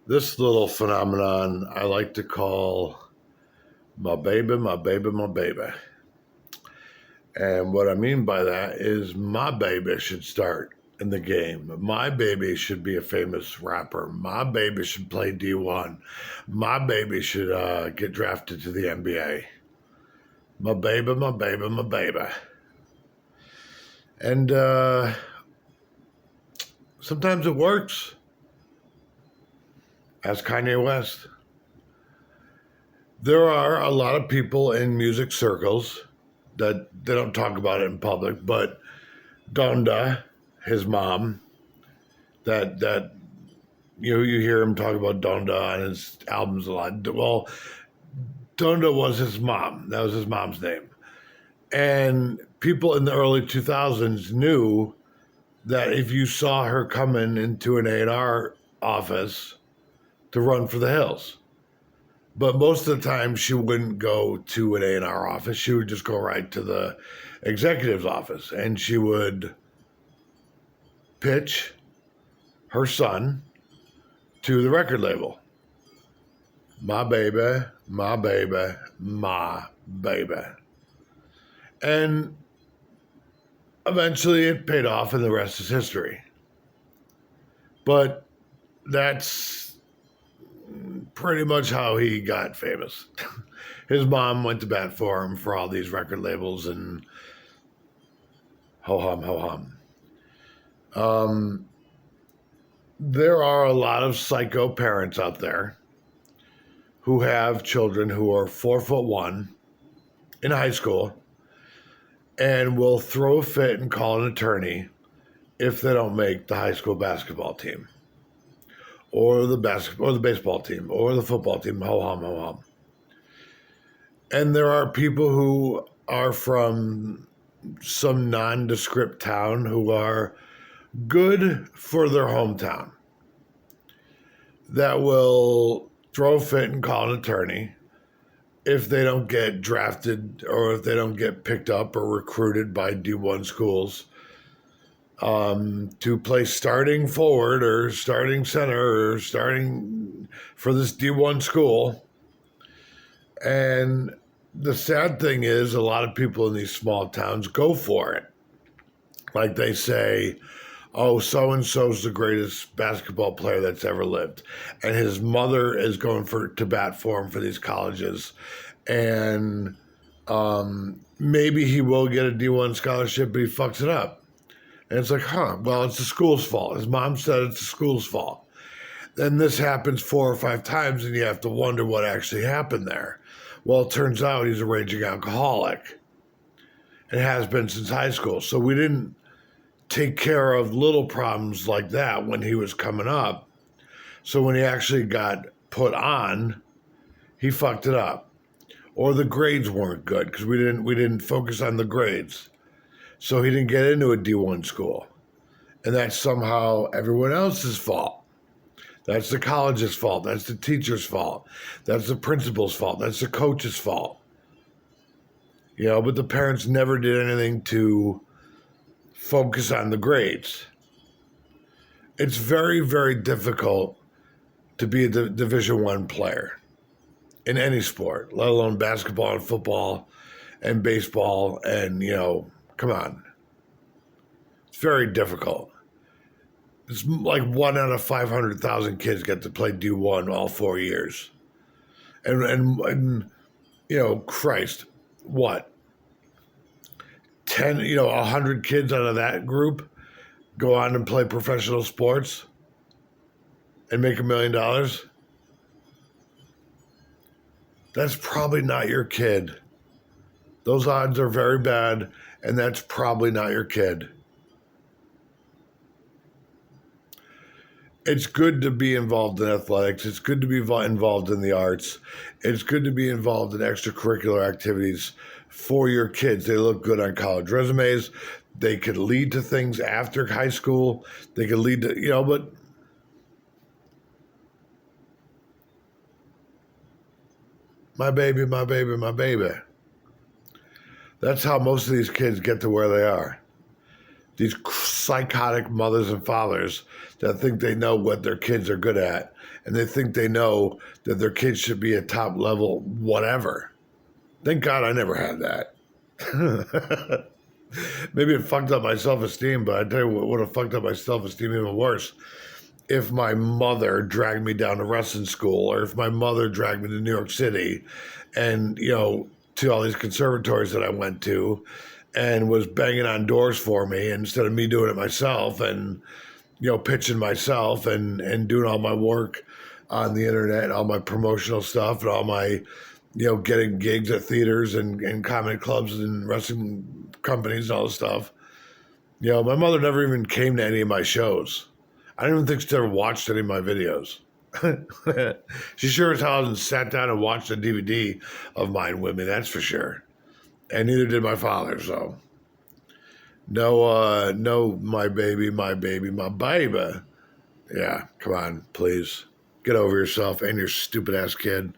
This little phenomenon I like to call my baby, my baby, my baby. And what I mean by that is my baby should start in the game. My baby should be a famous rapper. My baby should play D1. My baby should get drafted to the NBA. My baby, my baby, my baby. And sometimes it works. Ask Kanye West. There are a lot of people in music circles that they don't talk about it in public, but Donda, his mom, that you hear him talk about Donda on his albums a lot. Well, Donda was his mom. That was his mom's name. And people in the early 2000s knew that if you saw her coming into an A&R office to run for the hills, but most of the time she wouldn't go to an A&R office. She would just go right to the executive's office, and she would pitch her son to the record label. My baby, my baby, my baby. And eventually it paid off, and the rest is history. But that's pretty much how he got famous. His mom went to bat for him for all these record labels and ho hum, ho hum. There are a lot of psycho parents out there who have children who are 4'1" in high school and will throw a fit and call an attorney if they don't make the high school basketball team or the baseball team or the football team. Ho hum, ho hum. And there are people who are from some nondescript town who are good for their hometown that will throw a fit and call an attorney if they don't get drafted or if they don't get picked up or recruited by D1 schools to play starting forward or starting center or starting for this D1 school. And the sad thing is, a lot of people in these small towns go for it. Like they say, oh, so and so's the greatest basketball player that's ever lived, and his mother is going to bat for him for these colleges, and maybe he will get a D1 scholarship, but he fucks it up. And it's like, well, it's the school's fault. His mom said it's the school's fault. Then this happens 4 or 5 times, and you have to wonder what actually happened there. Well, it turns out he's a raging alcoholic. It has been since high school. So we didn't take care of little problems like that when he was coming up. So when he actually got put on, he fucked it up. Or the grades weren't good because we didn't focus on the grades. So he didn't get into a D1 school. And that's somehow everyone else's fault. That's the college's fault. That's the teacher's fault. That's the principal's fault. That's the coach's fault. But the parents never did anything to focus on the grades. It's very, very difficult to be a Division I player in any sport, let alone basketball and football and baseball and, come on. It's very difficult. It's like 1 out of 500,000 kids get to play D1 all 4 years. And Christ, what? 10, 100 kids out of that group go on and play professional sports and make $1 million? That's probably not your kid. Those odds are very bad, and that's probably not your kid. It's good to be involved in athletics. It's good to be involved in the arts. It's good to be involved in extracurricular activities for your kids. They look good on college resumes. They could lead to things after high school. They could lead to, but my baby, my baby, my baby. That's how most of these kids get to where they are. These psychotic mothers and fathers that think they know what their kids are good at, and they think they know that their kids should be at top level whatever. Thank God I never had that. Maybe it fucked up my self-esteem, but I tell you what would have fucked up my self-esteem even worse. If my mother dragged me down to wrestling school, or if my mother dragged me to New York City and, to all these conservatories that I went to and was banging on doors for me instead of me doing it myself and, pitching myself and doing all my work on the internet, all my promotional stuff and all my, getting gigs at theaters and comedy clubs and wrestling companies and all this stuff. My mother never even came to any of my shows. I don't even think she's ever watched any of my videos. She sure as hell hasn't sat down and watched a DVD of mine with me, that's for sure. And neither did my father, so. No, my baby, my baby, my baby. Yeah, come on, please. Get over yourself and your stupid ass kid.